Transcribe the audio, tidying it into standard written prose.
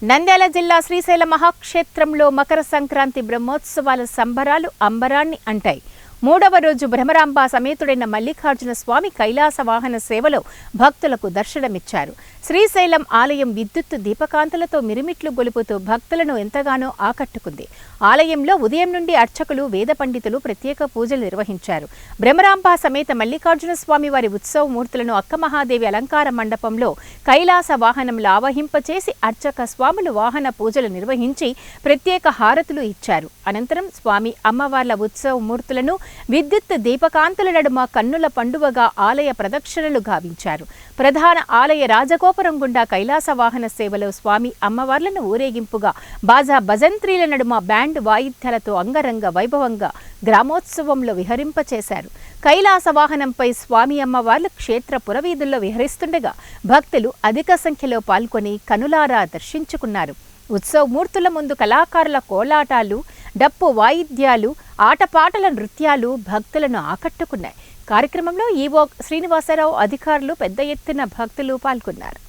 నంద్యాల జిల్లా శ్రీశైల మహాక్షేత్రంలో మకర సంక్రాంతి బ్రహ్మోత్సవాల సంబరాలు అంబరాన్ని అంటాయి. మూడవ రోజు భ్రమరాంబ సమేతుడైన మల్లికార్జున స్వామి కైలాస వాహన సేవలో భక్తులకు దర్శనమిచ్చారు. శ్రీశైలం ఆలయం విద్యుత్ దీపకాంతులతో మిరుమిట్లు గొలుపుతూ భక్తులను ఎంతగానో ఆకట్టుకుంది. ఆలయంలో ఉదయం నుండి అర్చకులు, వేద పండితులు ప్రత్యేక పూజలు నిర్వహించారు. భ్రమరాంబ సమేత మల్లికార్జున స్వామి వారి ఉత్సవ మూర్తులను అక్కమహాదేవి అలంకార మండపంలో కైలాస వాహనంలో ఆవహింపచేసి అర్చక స్వాములు వాహన పూజలు నిర్వహించి ప్రత్యేక హారతులు ఇచ్చారు. అనంతరం స్వామి అమ్మవార్ల ఉత్సవ మూర్తులను విద్యుత్ దీపకాంతుల నడుమ కన్నుల పండువగా ఆలయ ప్రదక్షిణలు గావించారు. ప్రధాన ఆలయ రాజగోపురం గుండా కైలాస వాహన సేవలో స్వామి అమ్మవార్లను ఊరేగింపుగా బాజా భజంత్రీల నడుమ బ్యాండ్ వాయిద్యాలతో అంగరంగ వైభవంగా గ్రామోత్సవంలో విహరింపచేశారు. కైలాస వాహనంపై స్వామి అమ్మవార్లు క్షేత్ర పురవీధుల్లో విహరిస్తుండగా భక్తులు అధిక సంఖ్యలో పాల్గొని కనులారా దర్శించుకున్నారు. ఉత్సవ మూర్తుల ముందు కళాకారుల కోలాటాలు, డప్పు వాయిద్యాలు, ఆటపాటల నృత్యాలు భక్తులను ఆకట్టుకున్నాయి. కార్యక్రమంలో ఈవో శ్రీనివాసరావు, అధికారులు పెద్ద ఎత్తున భక్తులు పాల్గొన్నారు.